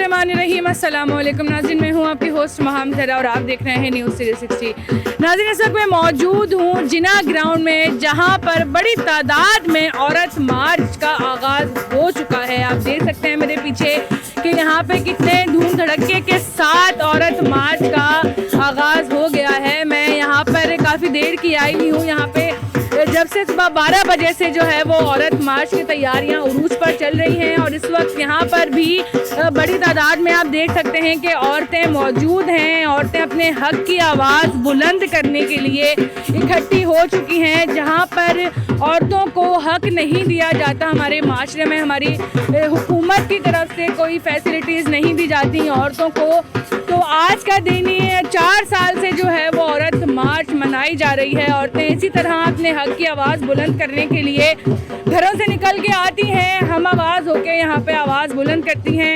बिस्मिल्लाहिर्रहमानिर्रहीम। अस्सलाम वालेकुम नाज़रीन, मैं हूँ आपकी होस्ट मोहम्मद और आप देख रहे हैं न्यूज़ 360। नाज़रीन, इस वक्त मैं मौजूद हूँ जिना ग्राउंड में, जहाँ पर बड़ी तादाद में औरत मार्च का आगाज़ हो चुका है। आप देख सकते हैं मेरे पीछे कि यहाँ पे कितने धूम धड़के के साथ औरत मार्च का आगाज़ हो गया है। मैं यहाँ पर काफ़ी देर की आई हुई हूँ। यहाँ पे जब से सुबह 12 बजे से जो है वो औरत मार्च की तैयारियां उरूज पर चल रही हैं और इस वक्त यहाँ पर भी बड़ी तादाद में आप देख सकते हैं कि औरतें मौजूद हैं। औरतें अपने हक की आवाज़ बुलंद करने के लिए इकट्ठी हो चुकी हैं। जहाँ पर औरतों को हक नहीं दिया जाता हमारे माशरे में, हमारी हुकूमत की तरफ से कोई फैसिलिटीज़ नहीं दी जाती औरतों को, तो आज का दिन ही 4 साल से जो है वो औरत मार्च मनाई जा रही है। औरतें इसी तरह अपने हक की आवाज़ बुलंद करने के लिए घरों से निकल के आती हैं, हम आवाज़ होके यहाँ पे आवाज़ बुलंद करती हैं।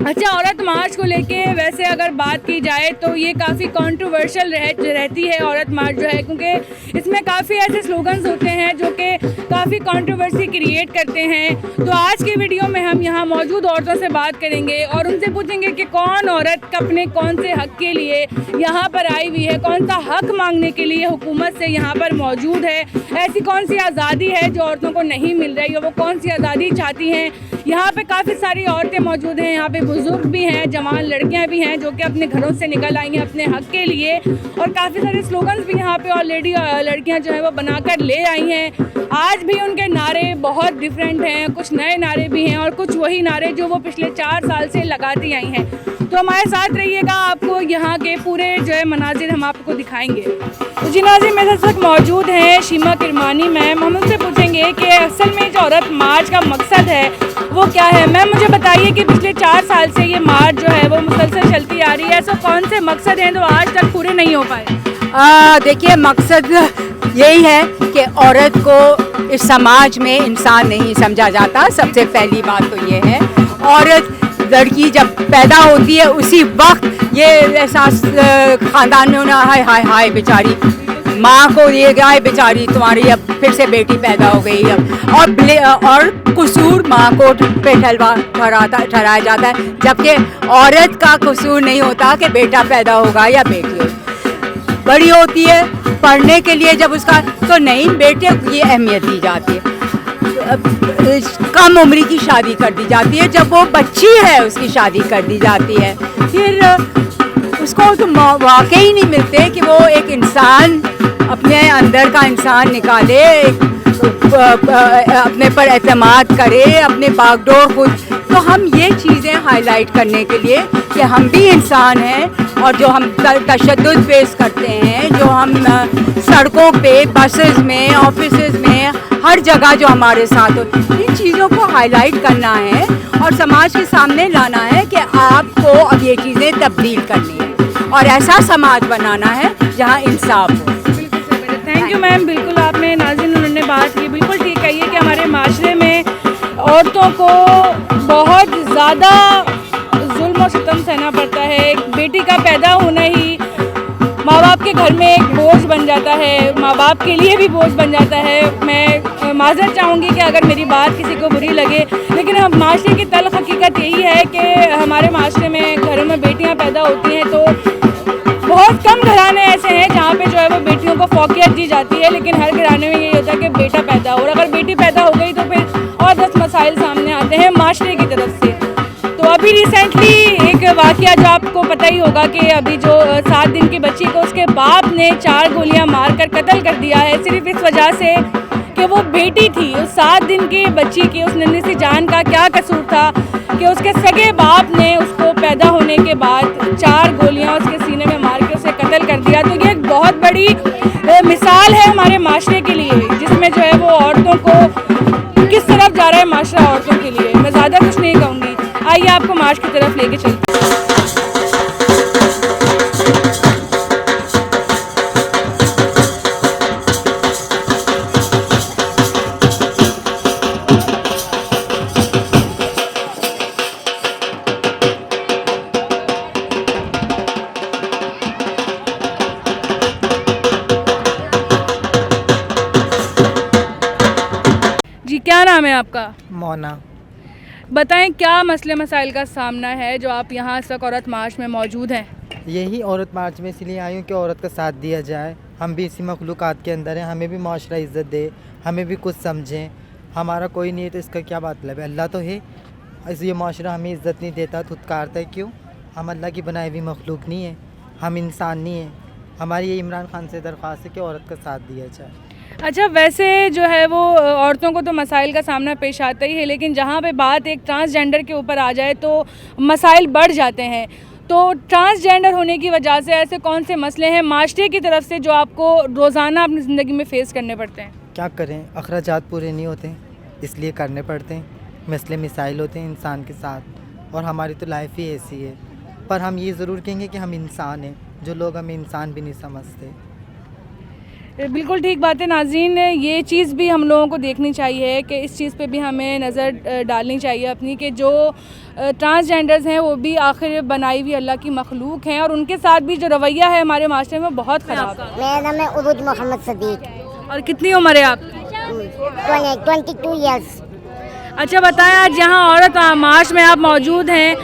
अच्छा, औरत मार्च को लेके वैसे अगर बात की जाए तो ये काफ़ी कंट्रोवर्शियल रहती है औरत मार्च जो है, क्योंकि इसमें काफ़ी ऐसे स्लोगन्स होते हैं जो कि काफ़ी कंट्रोवर्सी क्रिएट करते हैं। तो आज की वीडियो में हम यहाँ मौजूद औरतों से बात करेंगे और उनसे पूछेंगे कि कौन औरत अपने कौन से हक के लिए यहाँ पर आई हुई है, कौन सा हक मांगने के लिए हुकूमत से यहाँ पर मौजूद है, ऐसी कौन सी आज़ादी है जो औरतों को नहीं मिल रही है, वो कौन सी आज़ादी चाहती हैं। यहाँ पे काफ़ी सारी औरतें मौजूद हैं, यहाँ पे बुजुर्ग भी हैं, जवान लड़कियाँ भी हैं जो कि अपने घरों से निकल आई हैं अपने हक के लिए, और काफ़ी सारे स्लोगन्स भी यहाँ पे ऑलरेडी लड़कियाँ जो है वो बनाकर ले आई हैं। आज भी उनके नारे बहुत डिफरेंट हैं, कुछ नए नारे भी हैं और कुछ वही नारे जो वो पिछले 4 साल से लगाती आई हैं। तो हमारे साथ रहिएगा, आपको यहाँ के पूरे जो है मनाजिर हम आपको दिखाएंगे। तो जी नाज़रीन, मेरे साथ मौजूद हैं शीमा किरमानी मैम। हम उनसे पूछेंगे कि असल में जो औरत मार्च का मकसद है वो क्या है। मैम, मुझे बताइए कि पिछले 4 साल से ये मार्च जो है वो मुसलसल चलती आ रही है, ऐसा कौन से मकसद हैं जो आज तक पूरे नहीं हो पाए? देखिए, मकसद यही है कि औरत को इस समाज में इंसान नहीं समझा जाता। सबसे पहली बात तो ये है, औरत लड़की जब पैदा होती है उसी वक्त ये एहसास ख़ानदान में होना, हाय हाय हाय बेचारी माँ को ये गाय बेचारी तुम्हारी अब फिर से बेटी पैदा हो गई अब, और कसूर माँ को पे ठहराया जाता है, जबकि औरत का कसूर नहीं होता कि बेटा पैदा होगा या बेटी बड़ी होती है पढ़ने के लिए जब उसका, तो नहीं, बेटे को ये अहमियत दी जाती है। कम उम्र की शादी कर दी जाती है, जब वो बच्ची है उसकी शादी कर दी जाती है। फिर उसको तो वाकई नहीं मिलते कि वो एक इंसान अपने अंदर का इंसान निकाले, अपने पर एतमाद करे, अपने बागडोर खुद। तो हम ये चीज़ें हाईलाइट करने के लिए कि हम भी इंसान हैं और जो हम तशद्दुद फेस करते हैं, जो हम सड़कों पे, बसेस में, ऑफिसेज में, हर जगह जो हमारे साथ हो, इन चीज़ों को हाईलाइट करना है और समाज के सामने लाना है कि आपको अब ये चीज़ें तब्दील करनी है और ऐसा समाज बनाना है जहाँ इंसाफ हो। Thank you ma'am. बिल्कुल आपने नाज़रीन उन्होंने बात की, बिल्कुल ठीक है। ये कि हमारे माशरे में औरतों को बहुत ज़्यादा जुल्म और सितम सहना पड़ता है। एक बेटी का पैदा होना ही माँ बाप के घर में एक बोझ बन जाता है, माँ बाप के लिए भी बोझ बन जाता है। मैं माज़रत चाहूँगी कि अगर मेरी बात किसी को बुरी लगे, लेकिन हम माशरे की तल्ख़ हकीकत यही है कि हमारे माशरे में घरों में बेटियाँ पैदा होती हैं, तो बहुत कम घराने ऐसे हैं जहाँ पे जो है वो बेटियों को फौकियत दी जाती है, लेकिन हर घराने में यही होता है कि बेटा पैदा हो, और अगर बेटी पैदा हो गई तो फिर और 10 मसाइल सामने आते हैं माशरे की तरफ से। तो अभी रिसेंटली एक वाक़या जो आपको पता ही होगा कि अभी जो 7 दिन की बच्ची को उसके बाप ने 4 गोलियां मारकर कत्ल कर दिया है, सिर्फ इस वजह से कि वो बेटी थी। उस 7 दिन की बच्ची की, उस नन्ही सी जान का क्या कसूर था कि उसके सगे बाप ने उसको पैदा होने के बाद 4 गोलियां उसके सीने में मार के उसे कत्ल कर दिया। तो ये एक बहुत बड़ी मिसाल है हमारे माशरे के लिए, जिसमें जो है वो औरतों को किस तरफ जा रहा है माशरा औरतों के लिए। मैं ज़्यादा कुछ नहीं कहूँगी, आइए आपको मार्च की तरफ लेके चलते हैं। जी, क्या नाम है आपका? मोना। बताएं क्या मसले मसाइल का सामना है जो आप यहाँ इस वक्त औरत मार्च में मौजूद हैं? यही औरत मार्च में इसलिए आई हूँ कि औरत का साथ दिया जाए। हम भी इसी मखलूक़ात के अंदर हैं, हमें भी माशरा इज़्ज़त दे, हमें भी कुछ समझें। हमारा कोई नहीं है तो इसका क्या मतलब है? अल्लाह तो है, ये माशरा हमें इज़्ज़त नहीं देता, धुतकारता है। क्यों? हम अल्लाह की बनाई हुई मखलूक नहीं है, हम इंसान नहीं है। हमारी ये इमरान खान से दरख्वास्त है कि औरत का साथ दिया जाए। अच्छा, वैसे जो है वो औरतों को तो मसाइल का सामना पेश आता ही है, लेकिन जहाँ पे बात एक ट्रांसजेंडर के ऊपर आ जाए तो मसाइल बढ़ जाते हैं। तो ट्रांसजेंडर होने की वजह से ऐसे कौन से मसले हैं माशरे की तरफ से जो आपको रोज़ाना अपनी ज़िंदगी में फ़ेस करने पड़ते हैं? क्या करें, अखराजात पूरे नहीं होते इसलिए करने पड़ते हैं। मसले मिसाइल होते हैं इंसान के साथ, और हमारी तो लाइफ ही ऐसी है। पर हम ये ज़रूर कहेंगे कि हम इंसान हैं, जो लोग हमें इंसान भी नहीं समझते। बिल्कुल ठीक बात है नाज़रीन, ये चीज़ भी हम लोगों को देखनी चाहिए कि इस चीज़ पे भी हमें नज़र डालनी चाहिए अपनी, कि जो ट्रांसजेंडर्स हैं वो भी आखिर बनाई हुई अल्लाह की मखलूक हैं, और उनके साथ भी जो रवैया है हमारे माशरे में बहुत ख़राब है। मेरा नाम है उरुज मोहम्मद सदीक। और कितनी उम्र है आपकी? 22 ईयर्स। अच्छा बताएं, आज यहाँ औरत मार्च में आप मौजूद हैं,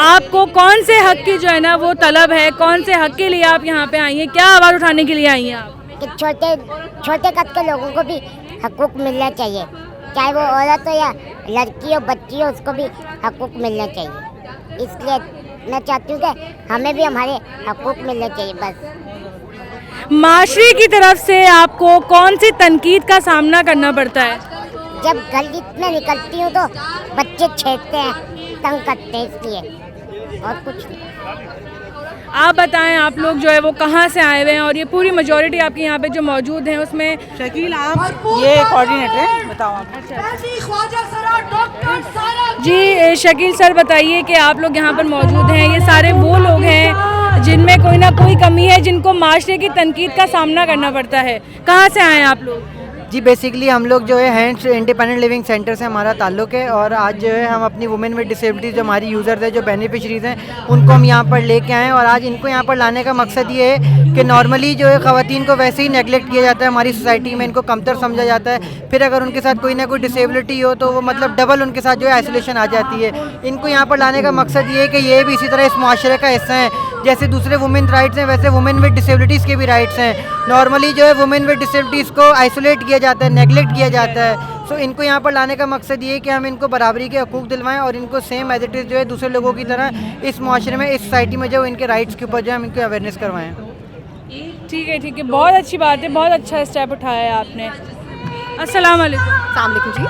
आपको कौन से हक़ की जो है ना वो तलब है, कौन से हक़ के लिए आप यहाँ पे आई हैं, क्या आवाज़ उठाने के लिए आई हैं आप? कि छोटे कद के लोगों को भी हकूक़ मिलना चाहिए, चाहे वो औरत हो या लड़की हो, बच्ची हो, उसको भी हकूक़ मिलना चाहिए। इसलिए मैं चाहती हूँ कि हमें भी हमारे हकूक़ मिलने चाहिए। बस माशरे की तरफ से आपको कौन सी तनकीद का सामना करना पड़ता है? जब गली में निकलती हूँ तो बच्चे छेड़ते हैं, तंग करते हैं, इसलिए और कुछ नहीं। आप बताएं, आप लोग जो है वो कहाँ से आए हुए हैं, और ये पूरी मेजॉरिटी आपके यहाँ पे जो मौजूद हैं उसमें शकील आप ये कोऑर्डिनेटर हैं, बताओ आप। जी शकील सर बताइए कि आप लोग यहाँ पर मौजूद हैं, ये सारे वो लोग हैं जिनमें कोई ना कोई कमी है, जिनको माशरे की तनकीद का सामना करना पड़ता है। कहाँ से आए हैं आप लोग? जी बेसिकली हम लोग जो है हैंड्स इंडिपेंडेंट लिविंग सेंटर से हमारा ताल्लुक़ है, और आज जो है हम अपनी वुमेन विद डिसेबिलिटीज़ जो हमारी यूज़र्स हैं, जो बेनिफिशरीज़ हैं, उनको हम यहाँ पर लेके आए हैं। और आज इनको यहाँ पर लाने का मकसद ये है कि नॉर्मली जो है ख़वातीन को वैसे ही नेगलेक्ट किया जाता है हमारी सोसाइटी में, इनको कमतर समझा जाता है। फिर अगर उनके साथ कोई ना कोई डिसेबिलिटी हो तो वो मतलब डबल उनके साथ जो है आइसोलेशन आ जाती है। इनको यहाँ पर लाने का मकसद ये है कि ये भी इसी तरह इस मुआशरे का हिस्सा है, जैसे दूसरे वुमेन राइट्स हैं वैसे वुमेन विद डिसेबिलिटीज़ के भी राइट्स हैं। नॉर्मली जो है वुमेन विद डिसेबिलिटीज़ को आइसोलेट किया जाता है, नेगलेक्ट किया जाता है। सो इनको यहाँ पर लाने का मकसद ये है कि हम इनको बराबरी के हकूक़ दिलवाएं, और इनको सेम एज इट इज़ जो है दूसरे लोगों की तरह इस मुआशरे में, इस सोसाइटी में जो इनके राइट्स के ऊपर जो हम इनको अवेयरनेस करवाएँ। ठीक है, बहुत अच्छी बात है, बहुत अच्छा स्टेप उठाया है आपने। अस्सलाम वालेकुम। जी,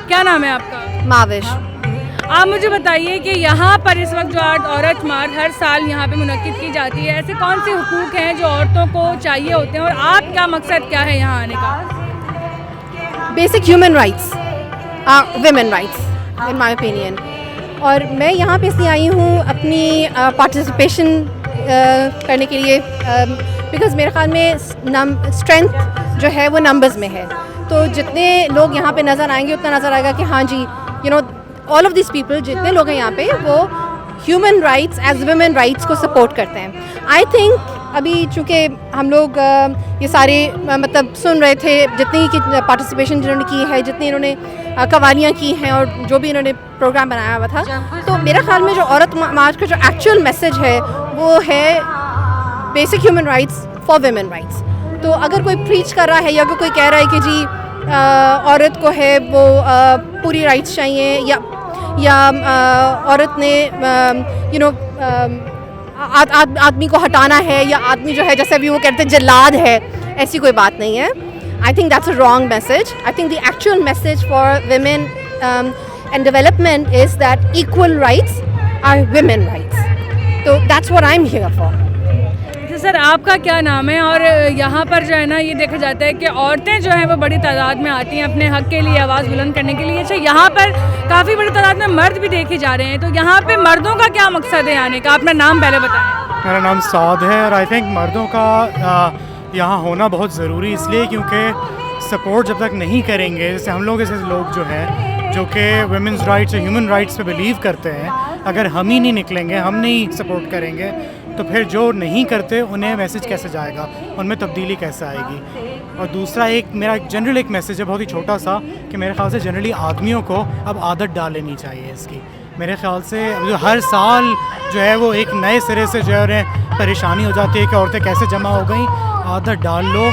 क्या नाम है आपका? माविश। आप मुझे बताइए कि यहाँ पर इस वक्त जो आज औरत मार्च हर साल यहाँ पे मुनक्किद की जाती है, ऐसे कौन से हुकूक हैं जो औरतों को चाहिए होते हैं, और आपका मकसद क्या है यहाँ आने का? Basic human rights, women rights in my opinion. और मैं यहाँ पे इसलिए आई हूँ अपनी पार्टिसिपेशन करने के लिए, बिकॉज़ मेरे ख्याल में स्ट्रेंथ जो है वो नंबर्स में है। तो जितने लोग यहाँ पे नज़र आएंगे उतना नज़र आएगा कि हाँ जी, you know all of this people, जितने लोग हैं यहाँ पे, वो human rights as women rights को सपोर्ट करते हैं। आई थिंक अभी चूँकि हम लोग ये सारे मतलब सुन रहे थे, जितनी की पार्टिसिपेशन जिन्होंने की है, जितनी इन्होंने कवालियाँ की हैं, और जो भी इन्होंने प्रोग्राम बनाया हुआ था, तो मेरा ख्याल में जो औरत मार्च का जो एक्चुअल मैसेज है वो है basic human rights for women rights. तो अगर कोई प्रीच कर रहा है या कोई कह रहा है कि जी औरत को है वो पूरी राइट्स चाहिए, या औरत ने यू नो आदमी को हटाना है, या आदमी जो है जैसे अभी वो कहते हैं जल्लाद है, ऐसी कोई बात नहीं है। I think that's a wrong message. I think the actual message for women and development is that equal rights are women rights. तो that's what I am here for. Sir आपका क्या नाम है? और यहाँ पर जो है ना ये देखा जाता है कि औरतें जो हैं वो बड़ी तादाद में आती हैं अपने हक़ के लिए आवाज़ बुलंद करने के लिए। अच्छा, यहाँ पर काफ़ी बड़ी तादाद में मर्द भी देखे जा रहे हैं, तो यहाँ पे मर्दों का क्या मकसद है आने का? अपना नाम पहले बताएं। मेरा नाम साद है, और आई थिंक मर्दों का यहाँ होना बहुत ज़रूरी इसलिए क्योंकि सपोर्ट जब तक नहीं करेंगे, जैसे हम लोग ऐसे लोग जो हैं जो कि वुमेन्स राइट्स और ह्यूमन राइट्स पे बिलीव करते हैं, अगर हम ही नहीं निकलेंगे, हम नहीं सपोर्ट करेंगे, तो फिर जो नहीं करते उन्हें मैसेज कैसे जाएगा, उनमें तब्दीली कैसे आएगी? और दूसरा एक मेरा जनरल एक मैसेज है बहुत ही छोटा सा कि मेरे ख्याल से जनरली आदमियों को अब आदत डाल लेनी चाहिए इसकी। मेरे ख्याल से जो हर साल जो है वो एक नए सिरे से जो है परेशानी हो जाती है कि औरतें कैसे जमा हो गई। आदत डाल लो।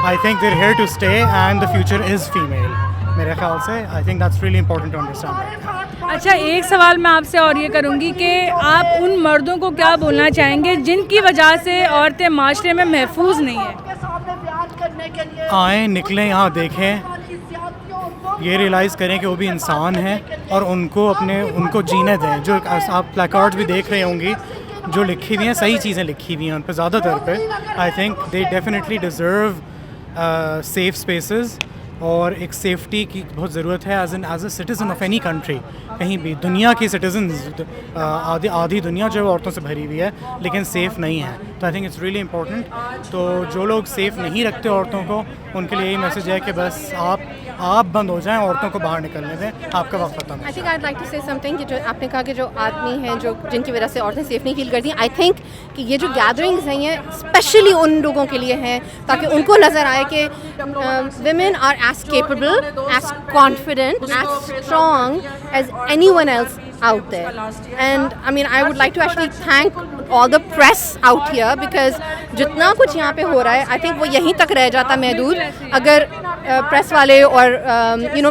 I think they're here to stay and the future is female. मेरे ख्याल से I think that's really important to understand. अच्छा, एक सवाल मैं आपसे और ये करूँगी कि आप उन मर्दों को क्या बोलना चाहेंगे जिनकी वजह से औरतें माशरे में महफूज नहीं हैं? आएँ, निकलें, यहाँ देखें, ये रियलाइज़ करें कि वो भी इंसान हैं और उनको जीने दें। जो आप प्लेकार्ड्स भी देख रहे होंगी जो लिखी हुई हैं, सही चीज़ें लिखी हुई हैं उन पर ज़्यादातर पे। I think they definitely deserve safe spaces और एक सेफ्टी की बहुत ज़रूरत है as a citizen of any country. कहीं भी दुनिया की सिटीजन्स आधी दुनिया जो है औरतों से भरी हुई है लेकिन सेफ़ नहीं है। तो I think it's really important. तो जो लोग सेफ़ नहीं रखते औरतों को, उनके लिए यही मैसेज है कि बस आप बंद हो जाएं, औरतों को बाहर निकलने दें, आपका वक्त खत्म है। I think I'd like to say something कि जो आपने कहा कि जो आदमी हैं जो जिनकी वजह से औरतें सेफ नहीं फील करती हैं, आई थिंक कि ये जो गैदरिंग्स हैं ये स्पेशली उन लोगों के लिए हैं ताकि उनको नज़र आए कि women are as capable, as confident, as strong as anyone else out there. And I mean I would like to actually thank all the press out here because जितना कुछ यहाँ पे हो रहा है आई थिंक वो यहीं तक रह जाता महदूद अगर प्रेस वाले और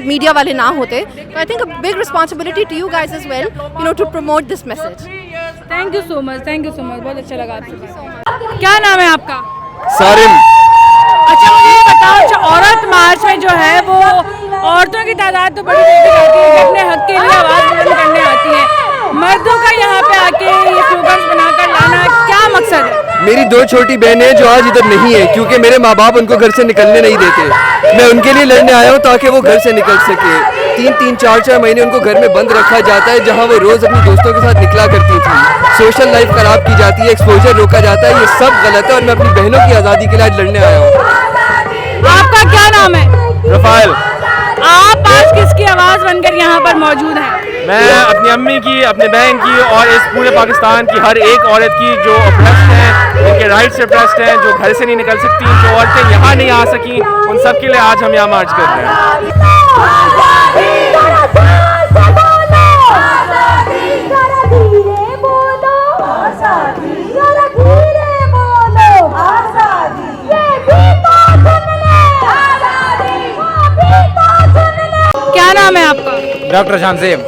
मीडिया वाले ना होते। तो I think a big responsibility to you guys as well to promote this message. Thank you so much, बहुत अच्छा लगा आपसे। क्या नाम है आपका? सारिम। अच्छा, मुझे ये बताओ, अच्छा औरत मार्च में जो है वो औरतों की तादाद तो बड़ी देखी जाती है जो अपने हक के लिए आवाज़ बुलंद करने आती है, मर्दों का यहाँ पे आके ये स्लोगन्स बनाकर लाना क्या मकसद है? मेरी 2 छोटी बहनें जो आज इधर नहीं है क्योंकि मेरे माँ बाप उनको घर से निकलने नहीं देते। मैं उनके लिए लड़ने आया हूँ ताकि वो घर से निकल सके। 3-3, 4-4 महीने उनको घर में बंद रखा जाता है जहाँ वो रोज़ अपनी दोस्तों के साथ निकला करती थी। सोशल लाइफ ख़राब की जाती है, एक्सपोजर रोका जाता है, ये सब गलत है और मैं अपनी बहनों की आज़ादी के लिए आज लड़ने आया हूँ। आपका क्या नाम है? रफ़ाइल। आप आज किसकी आवाज़ बनकर यहाँ पर मौजूद हैं? मैं अपनी अम्मी की, अपने बहन की और इस पूरे पाकिस्तान की हर एक औरत की जो अप्रेस्ड हैं, जिनके राइट्स अप्रेस्ड हैं, जो घर से नहीं निकल सकती, जो औरतें यहाँ नहीं आ सकी, उन सब के लिए आज हम यहाँ मार्च कर रहे हैं। क्या नाम है आपका? डॉक्टर शानसेब।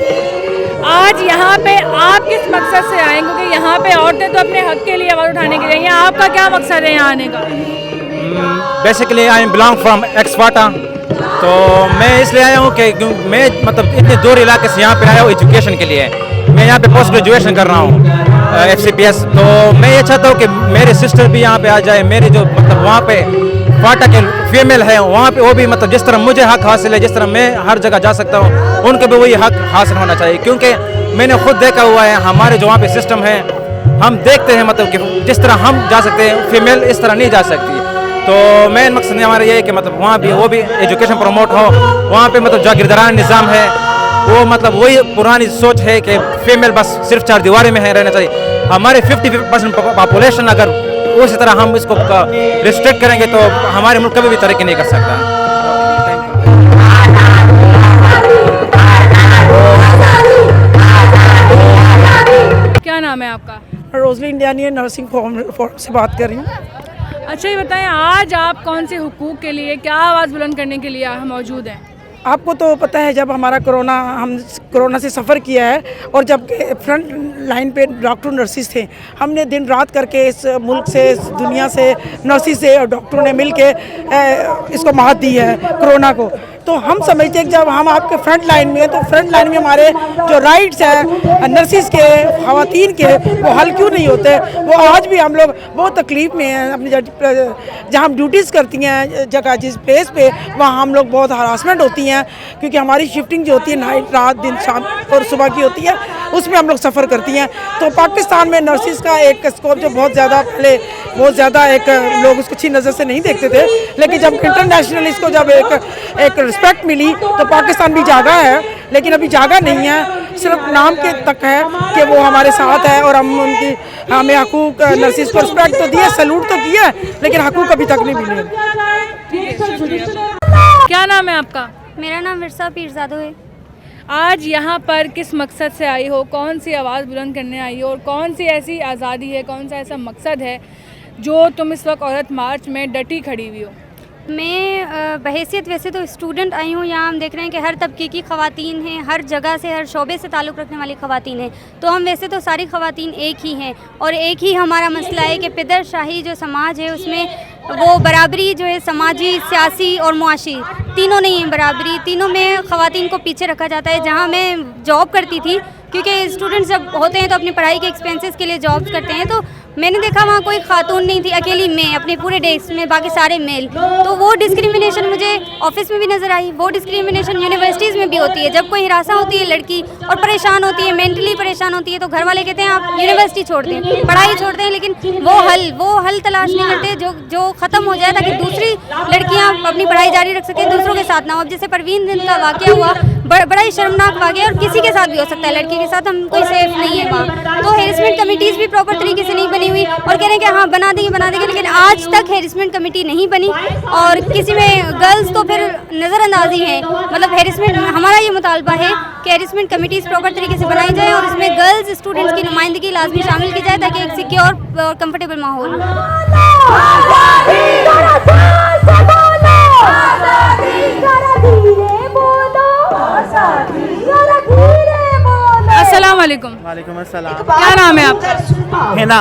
आज यहाँ पे आप किस मकसद से आए? क्योंकि यहाँ पे औरतें तो अपने हक के लिए आवाज़ उठाने के लिए, आपका क्या मकसद है यहाँ आने का? बेसिकली आई बिलोंग फ्रॉम एक्सवाटा, तो मैं इसलिए आया हूँ कि मैं मतलब इतने दूर इलाके से यहाँ पे आया हूँ एजुकेशन के लिए। मैं यहाँ पे पोस्ट ग्रेजुएशन कर रहा हूँ FCPS। तो मैं ये चाहता हूँ कि मेरे सिस्टर भी यहाँ पे आ जाए, मेरे जो मतलब वहाँ पे फाटा के फीमेल है वहाँ पे वो भी मतलब जिस तरह मुझे हक हासिल है, जिस तरह मैं हर जगह जा सकता हूँ, उनको भी वही हक हासिल होना चाहिए। क्योंकि मैंने खुद देखा हुआ है हमारे जो वहाँ पे सिस्टम है, हम देखते हैं मतलब कि जिस तरह हम जा सकते हैं फीमेल इस तरह नहीं जा सकती। तो मेन मकसद हमारा ये है कि मतलब वहाँ भी वो भी एजुकेशन प्रमोट हो। वहाँ पे मतलब जागीरदाराना निज़ाम है, वो मतलब वही पुरानी सोच है कि फीमेल बस सिर्फ 4 दीवारें में है रहना चाहिए। हमारे 50% पॉपुलेशन अगर उसी तरह हम इसको रिस्ट्रिक्ट करेंगे तो हमारे मुल्क कभी भी तरक्की नहीं कर सकता। क्या नाम है आपका? रोजली इंडियानी नर्सिंग फॉर्म से बात कर रही हूँ। अच्छा, ये बताएं आज आप कौन से हुकूक के लिए, क्या आवाज़ बुलंद करने के लिए मौजूद हैं? आपको तो पता है जब हमारा हम कोरोना से सफ़र किया है और जब फ्रंट लाइन पे डॉक्टर नर्सिस थे, हमने दिन रात करके इस मुल्क से, इस दुनिया से, नर्सिस से और डॉक्टरों ने मिल के इसको मात दी है कोरोना को। तो हम समझते हैं कि जब हम आपके फ्रंट लाइन में हैं तो फ्रंट लाइन में हमारे जो राइट्स हैं नर्सिस के, ख़वातीन के, वो हल क्यों नहीं होते? वो आज भी हम लोग बहुत तकलीफ़ में हैं। अपनी जहाँ हम ड्यूटीज़ करती हैं जगह जिस प्लेस पे, वहाँ हम लोग बहुत हरासमेंट होती हैं क्योंकि हमारी शिफ्टिंग जो होती है नाइट, रात, दिन, शाम और सुबह की होती है, उसमें हम लोग सफ़र करती हैं। तो पाकिस्तान में नर्सिस का एक स्कोप जो बहुत ज़्यादा पहले बहुत ज़्यादा एक लोग उसको अच्छी नज़र से नहीं देखते थे, लेकिन जब इंटरनेशनल इसको जब एक रिस्पेक्ट मिली तो पाकिस्तान भी जागा है, लेकिन अभी जागा नहीं है, सिर्फ नाम के तक है कि वो हमारे साथ है और हम उनकी हमें हकूक़ नर्सिस को रिस्पेक्ट तो दिया, सैल्यूट तो किया, लेकिन हकूक़ अभी तक नहीं मिले। चलिए शुक्रिया। क्या नाम है आपका? मेरा नाम विरसा पीरजादो है। आज यहाँ पर किस मकसद से आई हो, कौन सी आवाज़ बुलंद करने आई हो और कौन सी ऐसी आज़ादी है, कौन सा ऐसा मकसद है जो तुम इस वक्त औरत मार्च में डटी खड़ी हुई हो? मैं बहैसियत वैसे तो स्टूडेंट आई हूँ। यहाँ हम देख रहे हैं कि हर तबके की ख़वातीन हैं, हर जगह से, हर शोबे से ताल्लुक़ रखने वाली ख़वातीन हैं। तो हम वैसे तो सारी ख़वातीन एक ही हैं और एक ही हमारा मसला है कि पिदरशाही जो समाज है उसमें वो बराबरी जो है समाजी, सियासी और मुआशी तीनों नहीं है बराबरी। तीनों में ख़वातीन को पीछे रखा जाता है। जहाँ मैं जॉब करती थी, क्योंकि स्टूडेंट्स जब होते हैं तो अपनी पढ़ाई के एक्सपेंसेस के लिए जॉब्स करते हैं, तो मैंने देखा वहाँ कोई खातून नहीं थी, अकेली मैं अपने पूरे डेस्क में, बाकी सारे मेल। तो वो डिस्क्रिमिनेशन मुझे ऑफिस में भी नज़र आई। वो डिस्क्रिमिनेशन यूनिवर्सिटीज़ में भी होती है। जब कोई हिरासा होती है लड़की और परेशान होती है, मेंटली परेशान होती है, तो घर वाले कहते हैं आप यूनिवर्सिटी छोड़ दें, पढ़ाई छोड़ दें, लेकिन वो हल तलाश नहीं करते जो ख़त्म हो जाए ताकि दूसरी लड़कियाँ अपनी पढ़ाई जारी रख सकें, दूसरों के साथ ना हो। अब जैसे परवीन दिन का वाक़या हुआ, बड़ा ही शर्मनाक वाक़या, और किसी के साथ भी हो सकता है, लड़की के साथ हम कोई सेफ नहीं है वहाँ। तो हेरिसमेंट कमिटीज़ भी प्रॉपर तरीके से नहीं बनी हुई और कह रहे हैं कि हाँ बना देंगे, लेकिन आज तक हेरिसमेंट कमेटी नहीं बनी। और किसी में गर्ल्स तो फिर नज़रअंदाजी है। मतलब हेरिसमेंट, हमारा ये मुतालबा है कि हेरिसमेंट कमेटीज़ प्रॉपर तरीके से बनाई जाए और इसमें गर्ल्स स्टूडेंट्स की नुमाइंदगी लाजमी शामिल की जाए ताकि एक सिक्योर और कंफर्टेबल माहौल हो। अस्सलाम वालेकुम। वालेकुम अस्सलाम। क्या नाम है आपका? हिना।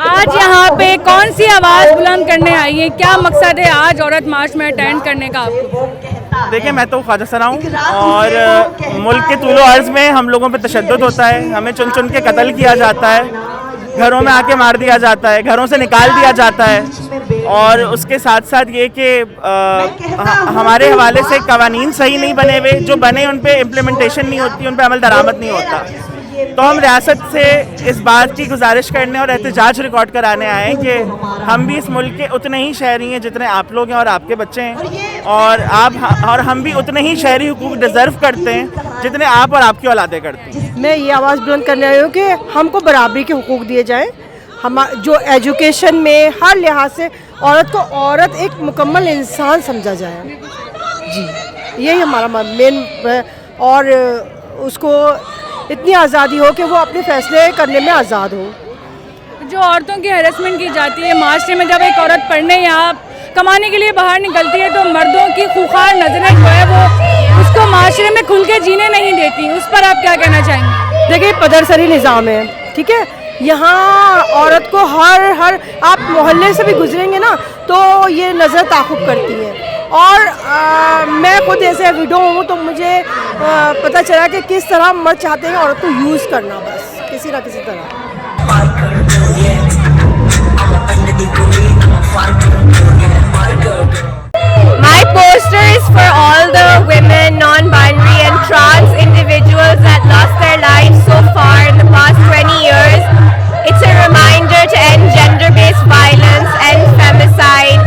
आज यहाँ पे कौन सी आवाज़ बुलंद करने आई है, क्या मकसद है आज औरत मार्च में अटेंड करने का आपको? देखिए, मैं तो ख्वाजा सना हूँ और मुल्क के तूलो अर्ज़ में हम लोगों पे तशद्दुद होता है। हमें चुन चुन के कत्ल किया जाता है, घरों में आके मार दिया जाता है, घरों से निकाल दिया जाता है। और उसके साथ साथ ये कि हमारे हवाले से कवानीन सही नहीं बने हुए, जो बने उन पे इम्प्लीमेंटेशन नहीं होती, उन पे अमल दरामद नहीं होता। तो हम रियासत से इस बात की गुजारिश करने और एहतजाज रिकॉर्ड कराने आए हैं कि हम भी इस मुल्क के उतने ही शहरी हैं जितने आप लोग हैं और आपके बच्चे हैं, और हम भी उतने ही शहरी हुकूक डिज़र्व करते हैं जितने आप और आपकी औलादें करती हैं। मैं ये आवाज़ बुलंद करने आई हूँ कि हमको बराबरी के हुकूक दिए जाएं। हम जो एजुकेशन में हर लिहाज से औरत को औरत एक मुकम्मल इंसान समझा जाए। जी, यही हमारा मेन, और उसको इतनी आज़ादी हो कि वो अपने फैसले करने में आज़ाद हो। जो औरतों की हैरेसमेंट की जाती है माशरे में, जब एक औरत पढ़ने या कमाने के लिए बाहर निकलती है तो मर्दों की खूंखार नजरें जो है वो उसको माशरे में खुल के जीने नहीं देती, उस पर आप क्या कहना चाहेंगे? देखिए, पदरसरी निज़ाम है, ठीक है। यहाँ औरत को हर आप मोहल्ले से भी गुजरेंगे ना तो ये नज़र ताक़ुब करती है। और मैं खुद ऐसे विडो हूँ तो मुझे पता चला कि किस तरह मर्द चाहते हैं औरत को यूज़ करना, बस किसी ना किसी तरह। My poster is for all the women, non-binary and trans individuals that lost their lives so far in the past 20 years. It's a reminder to end gender-based violence and femicide,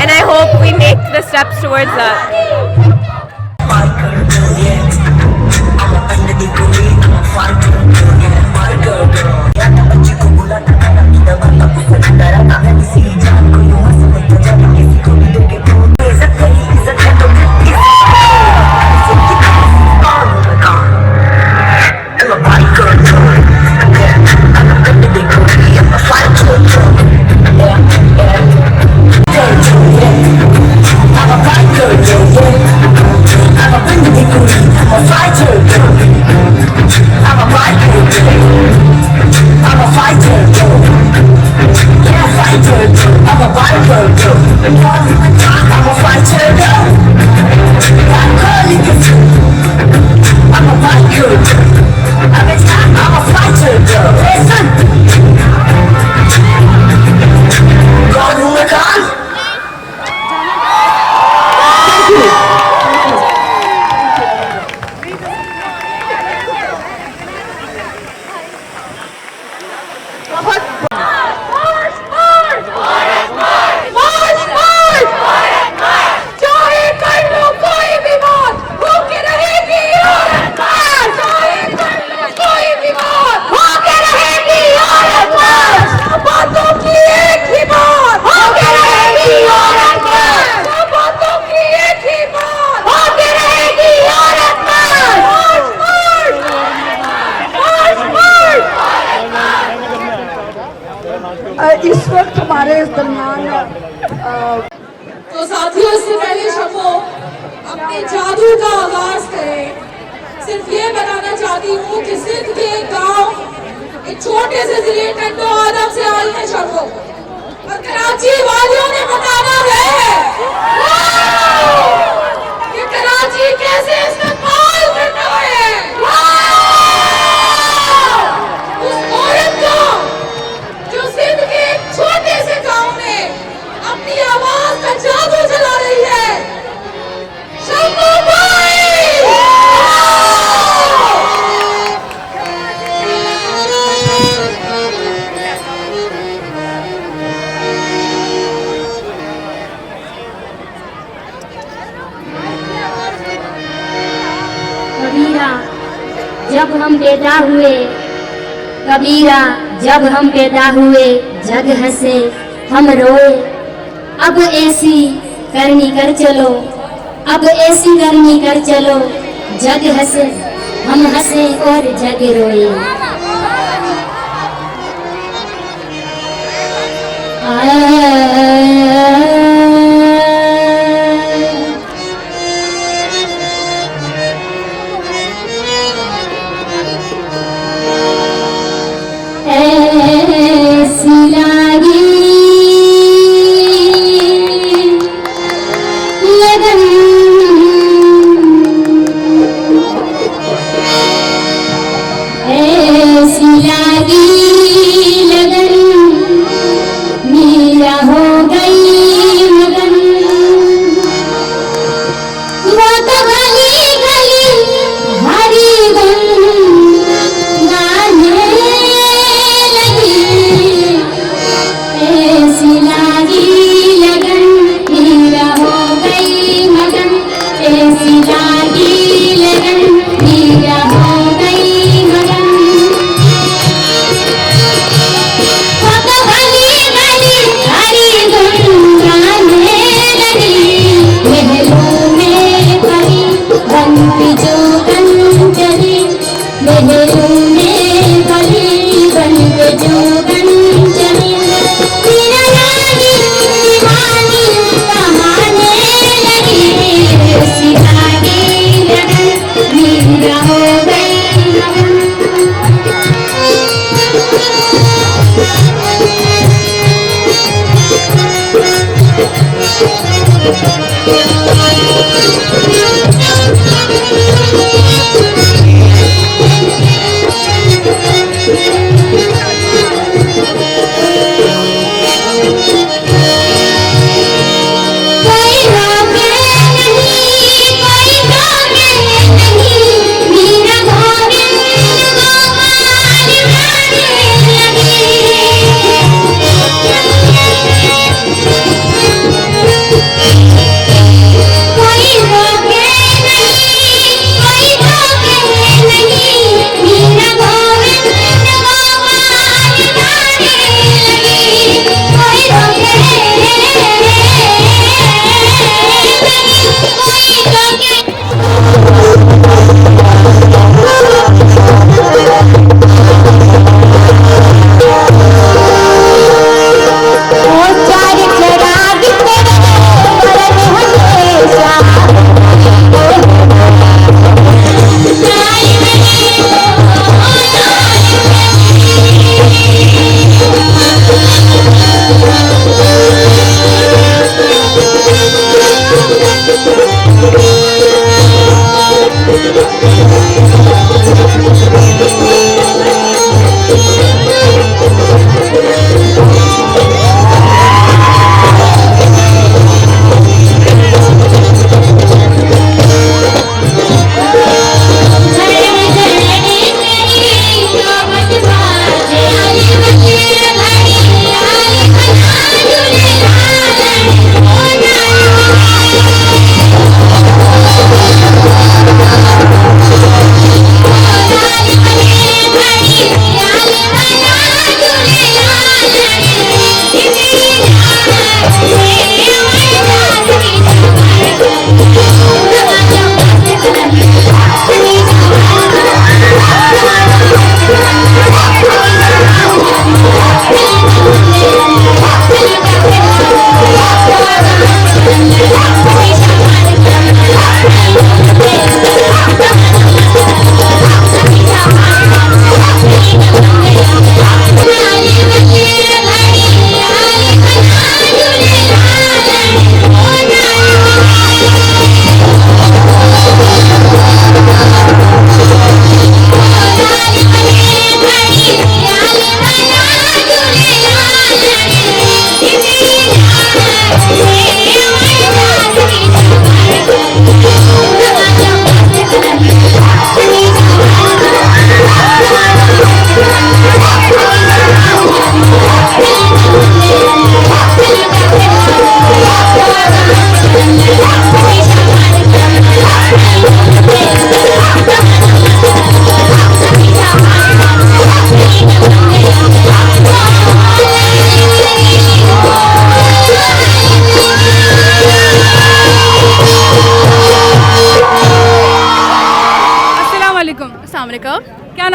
and I hope we make the steps towards that. इस वक्त हमारे इस दरमियान तो साथियों, इससे पहले सबको अपने जादू का आगाज करें, सिर्फ ये बताना चाहती हूँ कि सिंध के गांव एक छोटे से जिले टंडो आदम से आई है सबको, और कराची वालियों ने बताना है कि कराची कैसे इस्तेमाल करना है उस औरत को जो सिंध के एक छोटे से गांव में अपनी आवाज का जादू चला रही है। शम्भू भाई! कबीरा जब हम पैदा हुए, कबीरा जब हम पैदा हुए, जग हंसे हम रोए। अब ऐसी करनी कर चलो, अब ऐसी करनी कर चलो, जग हंसे हम हंसे और जग रोए। ऐसी लागी लगन, ऐसी लागी लगन, मीरा हो गई मगन। वो तो गली गली हरी गुन गाने लगी, ऐसी लागी लगन, मीरा हो गई मगन, ऐसी लागी लगन, मीरा हो गई मगन। वो तो गली गली हरी गुन गाने लगी, महलों में परी बन के जोगन चली, महलों में परी बन के जोगन चली। मीरा लागी दीवानी कहाने लगी, ऐसी लागी लगन, मीरा हो गई मगन। कोई रोके नहीं, कोई टोके नहीं, मीरा गोविंद गोपाल गाने लगी। कोई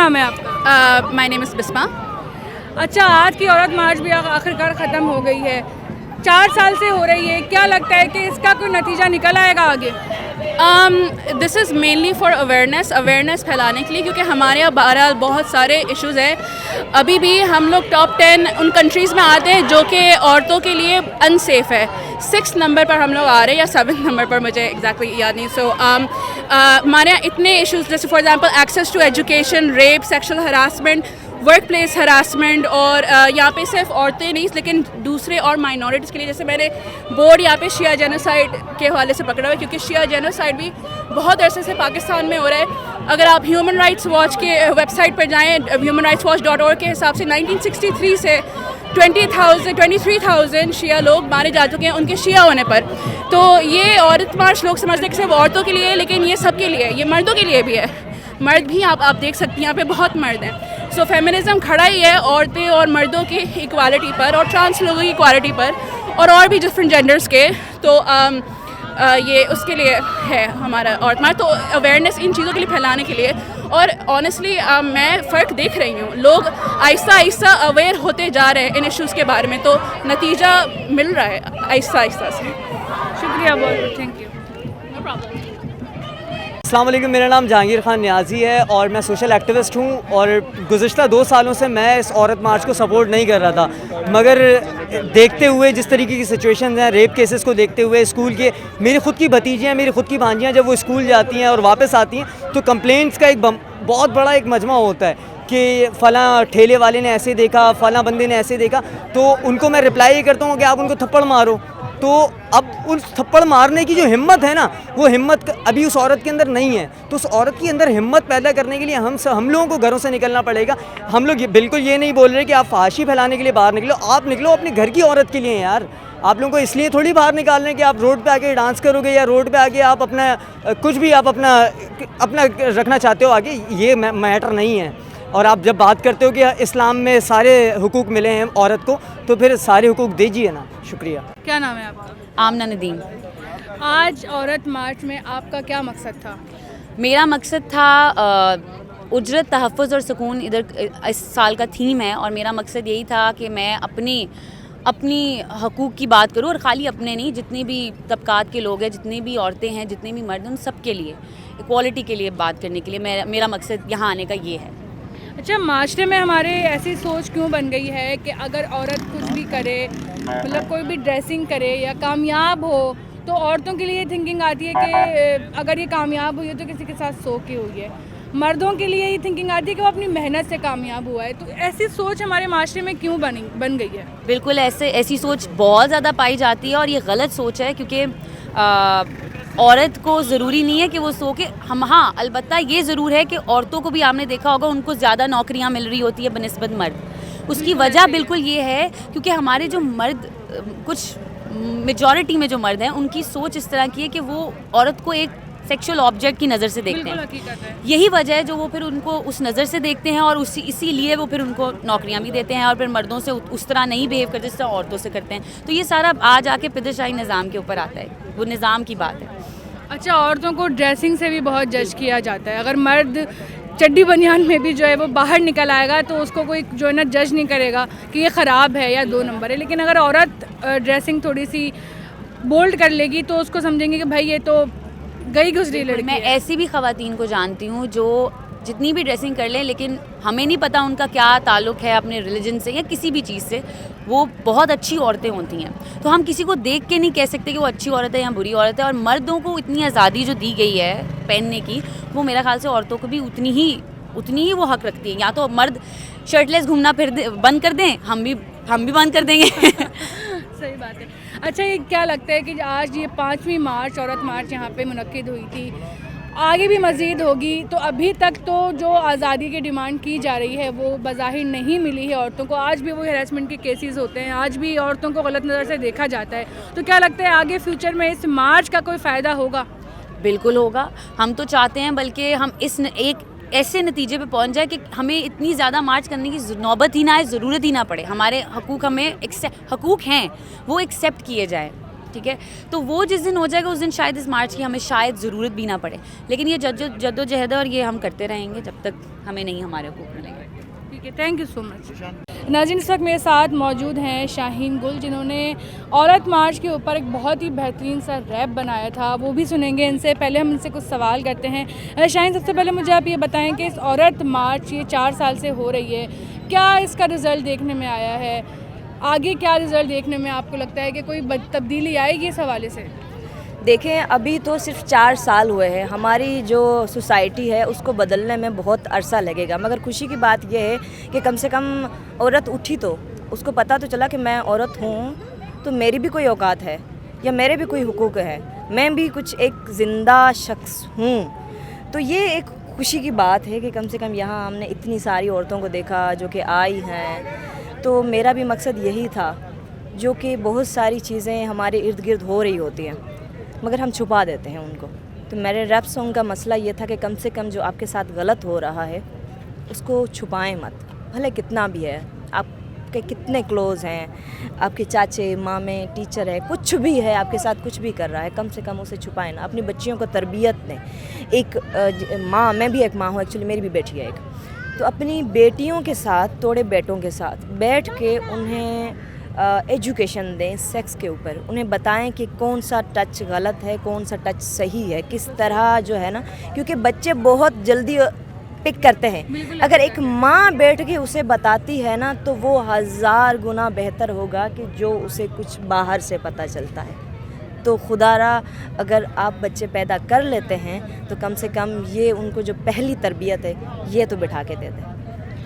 नाम है आपका? My name is Bisma. अच्छा, आज की औरत मार्च भी आखिरकार ख़त्म हो गई है, 4 साल से हो रही है, क्या लगता है कि इसका कोई नतीजा निकल आएगा आगे? This is mainly for awareness फैलाने के लिए, क्योंकि हमारे यहाँ बहरहाल बहुत सारे इश्यूज़ हैं। अभी भी हम लोग टॉप 10 उन कंट्रीज़ में आते हैं जो कि औरतों के लिए अनसेफ़ है। 6 नंबर पर हम लोग आ रहे हैं या 7 नंबर पर, मुझे एग्जैक्टली याद नहीं। सो हमारे यहाँ इतने इश्यूज़, जैसे for example access to education, rape, sexual harassment, work place harassment, और यहाँ पे सिर्फ औरतें नहीं लेकिन दूसरे और माइनॉरिटीज़ के लिए, जैसे मैंने बोर्ड यहाँ पे शिया जेनोसाइड के हवाले से पकड़ा हुआ है, क्योंकि शिया जेनोसाइड भी बहुत अरसे से पाकिस्तान में हो रहा है। अगर आप ह्यूमन राइट्स वॉच के वेबसाइट पर जाएँ, humanrightswatch.org के हिसाब से 1963 से 23,000 शिया लोग मारे जा चुके हैं उनके शिया होने पर। तो ये औरत मार्च लोग समझते हैं कि सिर्फ औरतों के लिए है, लेकिन ये सब के लिए है, ये मर्दों के लिए भी है। मर्द भी आप देख सकती हैं, यहाँ पे बहुत मर्द हैं। सो फेमिनिज़म खड़ा ही है औरतें और मर्दों की इक्वालिटी पर, और ट्रांस लोगों की इक्वालिटी पर, और भी डिफरेंट जेंडर्स के। तो ये उसके लिए है हमारा औरत मार्च, तो अवेयरनेस इन चीज़ों के लिए फैलाने के लिए। और ऑनेस्टली मैं फ़र्क देख रही हूँ, लोग आहिस्ता आहिस्ता अवेयर होते जा रहे हैं इन इश्यूज़ के बारे में, तो नतीजा मिल रहा है आहिस्ता आहिस्ता से। शुक्रिया बहुत बहुत, थैंक यू। No problem. अस्सलाम वालेकुम, मेरा नाम जहांगीर खान न्याजी है और मैं सोशल एक्टिविस्ट हूँ। और गुज़िश्ता 2 सालों से मैं इस औरत मार्च को सपोर्ट नहीं कर रहा था, मगर देखते हुए जिस तरीके की सिचुएशंस हैं, रेप केसेस को देखते हुए, स्कूल के, मेरी ख़ुद की भतीजियाँ, मेरी ख़ुद की भांजियाँ जब वो स्कूल जाती हैं और वापस आती हैं तो कंप्लेंट्स का एक बहुत बड़ा एक मजमा होता है कि फ़लाँ ठेले वाले ने ऐसे देखा, फ़लाँ बंदे ने ऐसे देखा। तो उनको मैं रिप्लाई ये करता हूँ कि आप उनको थप्पड़ मारो। तो अब उस थप्पड़ मारने की जो हिम्मत है ना, वो हिम्मत अभी उस औरत के अंदर नहीं है। तो उस औरत की अंदर हिम्मत पैदा करने के लिए हम लोगों को घरों से निकलना पड़ेगा। हम लोग बिल्कुल ये नहीं बोल रहे कि आप फहाशी फैलाने के लिए बाहर निकलो, आप निकलो अपने घर की औरत के लिए यार। आप लोगों को इसलिए थोड़ी बाहर निकाल रहे हैं कि आप रोड पे आके डांस करोगे या रोड पे आके आप अपना कुछ भी आप अपना रखना चाहते हो आगे, ये मैटर नहीं है। और आप जब बात करते हो कि इस्लाम में सारे हुकूक मिले हैं औरत को, तो फिर सारे हुकूक दीजिए ना। शुक्रिया। क्या नाम है आपका? आमना नदीम। आज औरत मार्च में आपका क्या मकसद था? मेरा मकसद था उजरत, तहफ़्फ़ुज़ और सुकून इधर इस साल का थीम है, और मेरा मकसद यही था कि मैं अपनी हकूक़ की बात करूं, और ख़ाली अपने नहीं, जितने भी तबकात के लोग हैं, जितनी भी औरतें हैं, जितने भी मर्द, उन सब के लिए इक्वालिटी के लिए बात करने के लिए मेरा मकसद यहाँ आने का ये है। अच्छा, माशरे में हमारे ऐसी सोच क्यों बन गई है कि अगर औरत कुछ भी करे, मतलब कोई भी ड्रेसिंग करे या कामयाब हो, तो औरतों के लिए ये थिंकिंग आती है कि अगर ये कामयाब हुई है तो किसी के साथ सो के हुई है। मर्दों के लिए ये थिंकिंग आती है कि वो अपनी मेहनत से कामयाब हुआ है। तो ऐसी सोच हमारे माशरे में क्यों बन गई है? बिल्कुल ऐसी सोच बहुत ज़्यादा पाई जाती है, और ये गलत सोच है, क्योंकि औरत को ज़रूरी नहीं है कि वो सो के हाँ, अलबत्ता ये ज़रूर है कि औरतों को भी आपने देखा होगा, उनको ज़्यादा नौकरियां मिल रही होती है बनिस्बत मर्द। उसकी वजह बिल्कुल ये है क्योंकि हमारे जो मर्द, कुछ मेजॉरिटी में जो मर्द हैं, उनकी सोच इस तरह की है कि वो औरत को एक सेक्सुअल ऑब्जेक्ट की नज़र से देखते हैं। यही वजह है जो वो फिर उनको उस नज़र से देखते हैं, और इसीलिए वो फिर उनको नौकरियां भी देते हैं, और फिर मर्दों से उस तरह नहीं बिहेव करते जिस तरह औरतों से करते हैं। तो ये सारा आज आके पिदरशाही निज़ाम के ऊपर आता है, वो निज़ाम की बात है। अच्छा, औरतों को ड्रेसिंग से भी बहुत जज किया जाता है। अगर मर्द चड्डी बनियान में भी जो है वो बाहर निकल आएगा तो उसको कोई जो है ना जज नहीं करेगा कि ये ख़राब है या 2 नंबर है। लेकिन अगर औरत ड्रेसिंग थोड़ी सी बोल्ड कर लेगी तो उसको समझेंगे कि भाई ये तो गई गुजरी लड़की। मैं ऐसी भी ख़वातीन को जानती हूँ जो जितनी भी ड्रेसिंग कर लें, लेकिन हमें नहीं पता उनका क्या ताल्लुक़ है अपने रिलीजन से या किसी भी चीज़ से, वो बहुत अच्छी औरतें होती हैं। तो हम किसी को देख के नहीं कह सकते कि वो अच्छी औरत है या बुरी औरत है। और मर्दों को इतनी आज़ादी जो दी गई है पहनने की, वो मेरा ख्याल से औरतों को भी उतनी ही वो हक़ रखती है। या तो मर्द शर्टलेस घूमना फिर बंद कर दें, हम भी बंद कर देंगे। सही बात है। अच्छा, ये क्या लगता है कि आज ये 5वीं मार्च, औरत मार्च यहाँ पे मुनक्किद हुई थी, आगे भी मज़ीद होगी, तो अभी तक तो जो आज़ादी की डिमांड की जा रही है वो बज़ाहिर नहीं मिली है औरतों को। आज भी वो हैरेसमेंट के केसेस होते हैं, आज भी औरतों को गलत नज़र से देखा जाता है। तो क्या लगता है आगे फ्यूचर में इस मार्च का कोई फ़ायदा होगा? बिल्कुल होगा, हम तो चाहते हैं, बल्कि हम एक ऐसे नतीजे पे पहुंच जाए कि हमें इतनी ज़्यादा मार्च करने की नौबत ही ना आए, ज़रूरत ही ना पड़े। हमारे हकूक़ हकूक़ हैं, वो एक्सेप्ट किए जाए। ठीक है। तो वो जिस दिन हो जाएगा उस दिन शायद इस मार्च की हमें शायद ज़रूरत भी ना पड़े, लेकिन ये जद्दोजहद और ये हम करते रहेंगे जब तक हमें नहीं हमारे हकूक़ मिलेंगे। ठीक है, थैंक यू सो मच। नाज़रीन, इस वक्त मेरे साथ मौजूद हैं शाहीन गुल, जिन्होंने औरत मार्च के ऊपर एक बहुत ही बेहतरीन सा रैप बनाया था, वो भी सुनेंगे इनसे। पहले हम इनसे कुछ सवाल करते हैं। शाहीन, सबसे पहले मुझे आप ये बताएं कि इस औरत मार्च ये 4 साल से हो रही है, क्या इसका रिज़ल्ट देखने में आया है? आगे क्या रिज़ल्ट देखने में आपको लगता है कि कोई तब्दीली आएगी इस हवाले से? देखें, अभी तो सिर्फ 4 साल हुए हैं, हमारी जो सोसाइटी है उसको बदलने में बहुत अरसा लगेगा, मगर खुशी की बात यह है कि कम से कम औरत उठी तो उसको पता तो चला कि मैं औरत हूँ तो मेरी भी कोई औकात है या मेरे भी कोई हुकूक है, मैं भी कुछ एक ज़िंदा शख्स हूँ। तो ये एक खुशी की बात है कि कम से कम यहाँ हमने इतनी सारी औरतों को देखा जो कि आई हैं। तो मेरा भी मकसद यही था, जो कि बहुत सारी चीज़ें हमारे इर्द गिर्द हो रही होती हैं मगर हम छुपा देते हैं उनको। तो मेरे रैप सॉन्ग का मसला ये था कि कम से कम जो आपके साथ गलत हो रहा है उसको छुपाएं मत, भले कितना भी है, आपके कितने क्लोज़ हैं, आपके चाचे मामे टीचर है, कुछ भी है आपके साथ कुछ भी कर रहा है, कम से कम उसे छुपाएं ना। अपनी बच्चियों को तरबियत दें। एक माँ, मैं भी एक माँ हूँ, एक्चुअली मेरी भी बेटी है एक, तो अपनी बेटियों के साथ थोड़े बेटों के साथ बैठ के उन्हें एजुकेशन दें सेक्स के ऊपर, उन्हें बताएं कि कौन सा टच गलत है, कौन सा टच सही है, किस तरह जो है ना, क्योंकि बच्चे बहुत जल्दी पिक करते हैं। अगर एक माँ बैठ के उसे बताती है ना तो वो 1000 गुना बेहतर होगा कि जो उसे कुछ बाहर से पता चलता है। तो खुदारा अगर आप बच्चे पैदा कर लेते हैं तो कम से कम ये उनको जो पहली तरबियत है ये तो बिठा के दे दें।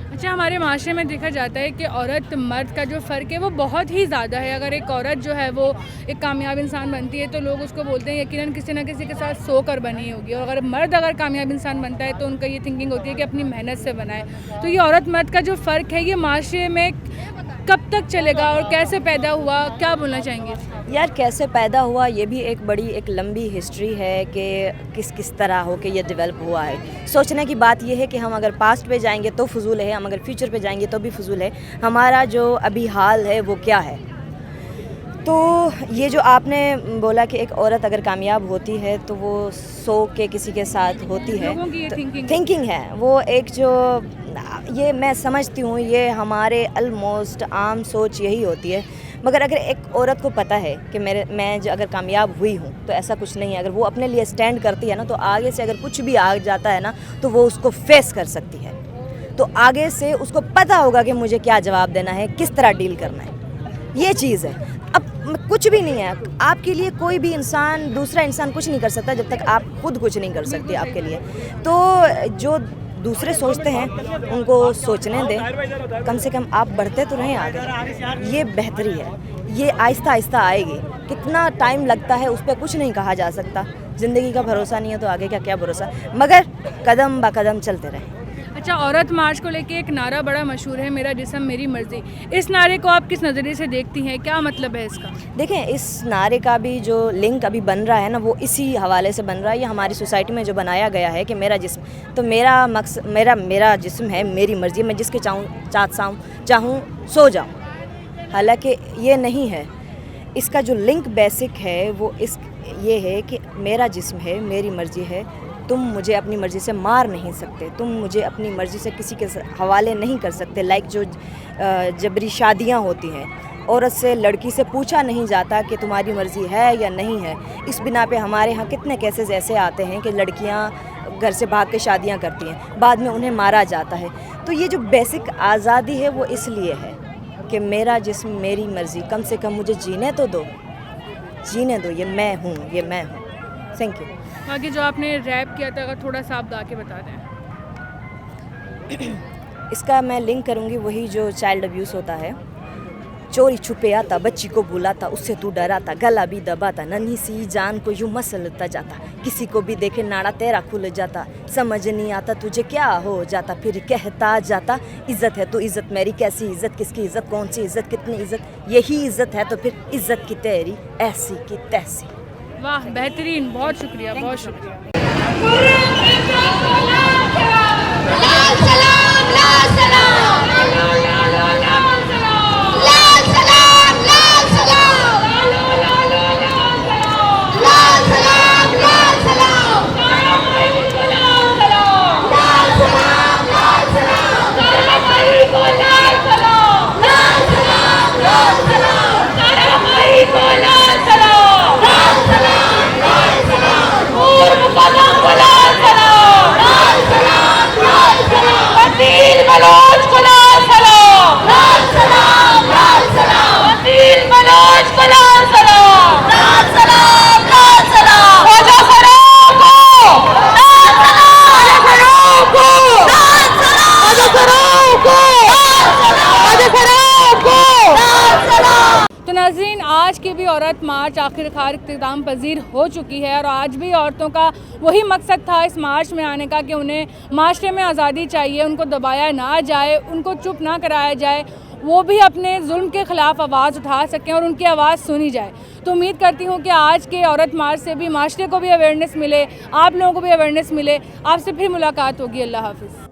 अच्छा, हमारे माशरे में देखा जाता है कि औरत मर्द का जो फ़र्क है वो बहुत ही ज़्यादा है। अगर एक औरत जो है वो एक कामयाब इंसान बनती है तो लोग उसको बोलते हैं यकीनन किसी न किसी के साथ सोकर बनी होगी, और अगर मर्द अगर कामयाब इंसान बनता है तो उनका ये थिंकिंग होती है कि अपनी मेहनत से बनाए। तो ये औरत मर्द का जो फ़र्क है ये माशरे में कब तक चलेगा और कैसे पैदा हुआ, क्या बोलना चाहेंगे? यार, कैसे पैदा हुआ ये भी एक बड़ी एक लंबी हिस्ट्री है कि किस तरह हो के ये डेवलप हुआ है। सोचने की बात ये है कि हम अगर पास्ट पे जाएंगे तो फजूल है, हम अगर फ्यूचर पे जाएंगे तो भी फजूल है। हमारा जो अभी हाल है वो क्या है? तो ये जो आपने बोला कि एक औरत अगर कामयाब होती है तो वो सो के किसी के साथ होती है, तो थिंकिंग है वो एक जो ये मैं समझती हूँ ये हमारे ऑलमोस्ट आम सोच यही होती है। मगर अगर एक औरत को पता है कि मैं जो अगर कामयाब हुई हूँ तो ऐसा कुछ नहीं है, अगर वो अपने लिए स्टैंड करती है ना तो आगे से अगर कुछ भी आ जाता है ना तो वो उसको फेस कर सकती है। तो आगे से उसको पता होगा कि मुझे क्या जवाब देना है, किस तरह डील करना है, ये चीज़ है। अब कुछ भी नहीं है आपके लिए, कोई भी इंसान दूसरा इंसान कुछ नहीं कर सकता जब तक आप खुद कुछ नहीं कर सकते आपके लिए। तो जो दूसरे सोचते हैं उनको सोचने दें, कम से कम आप बढ़ते तो रहें आगे, ये बेहतरी है। ये आहिस्ता आहिस्ता आएगी, कितना टाइम लगता है उस पर कुछ नहीं कहा जा सकता। ज़िंदगी का भरोसा नहीं है तो आगे का क्या भरोसा, मगर कदम ब कदम चलते रहें। अच्छा, औरत मार्च को लेके एक नारा बड़ा मशहूर है, मेरा जिस्म मेरी मर्जी। इस नारे को आप किस नज़रिए से देखती हैं, क्या मतलब है इसका? देखें, इस नारे का भी जो लिंक अभी बन रहा है ना वो इसी हवाले से बन रहा है। ये हमारी सोसाइटी में जो बनाया गया है कि मेरा जिस्म, तो मेरा मकसद मेरा जिस्म है मेरी मर्जी, मैं जिसके चाहूँ सो जाऊँ। हालांकि ये नहीं है, इसका जो लिंक बेसिक है वो ये है कि मेरा जिस्म है मेरी मर्जी है, तुम मुझे अपनी मर्ज़ी से मार नहीं सकते, तुम मुझे अपनी मर्ज़ी से किसी के हवाले नहीं कर सकते। लाइक जो जबरी शादियां होती हैं, औरत से लड़की से पूछा नहीं जाता कि तुम्हारी मर्ज़ी है या नहीं है। इस बिना पे हमारे यहाँ कितने केसेस ऐसे आते हैं कि लड़कियां घर से भाग के शादियां करती हैं, बाद में उन्हें मारा जाता है। तो ये जो बेसिक आज़ादी है वो इसलिए है कि मेरा जिस्म मेरी मर्ज़ी, कम से कम मुझे जीने तो दो, जीने दो, ये मैं हूँ, ये मैं हूँ। Thank you. बाकी जो आपने रैप किया था अगर थोड़ा सा आप गा के बता दें। इसका मैं लिंक करूँगी वही जो चाइल्ड अब्यूज़ होता है। चोरी छुपे आता, बच्ची को बुलाता, उससे तू डराता, गला भी दबाता, नन्ही सी जान को यूँ मसलता जाता, किसी को भी देखे नाड़ा तेरा खुल जाता, समझ नहीं आता तुझे क्या हो जाता, फिर कहता जाता इज़्ज़त है तो इज़्ज़त मेरी, कैसी इज़्ज़त, किसकी इज़्ज़त, कौन सी इज़्ज़त, कितनी इज़्ज़त, यही इज़्ज़त है तो फिर इज़्ज़त की तेरी ऐसी की तैसी। वाह, बेहतरीन, बहुत शुक्रिया, बहुत शुक्रिया। औरत मार्च आखिरकार इख्तिताम पजीर हो चुकी है और आज भी औरतों का वही मकसद था इस मार्च में आने का कि उन्हें माशरे में आज़ादी चाहिए, उनको दबाया ना जाए, उनको चुप ना कराया जाए, वो भी अपने जुल्म के ख़िलाफ़ आवाज़ उठा सकें और उनकी आवाज़ सुनी जाए। तो उम्मीद करती हूँ कि आज के औरत मार्च से भी माशरे को भी अवेयरनेस मिले, आप लोगों को भी अवेयरनेस मिले। आपसे फिर मुलाकात होगी। अल्लाह हाफ़िज़।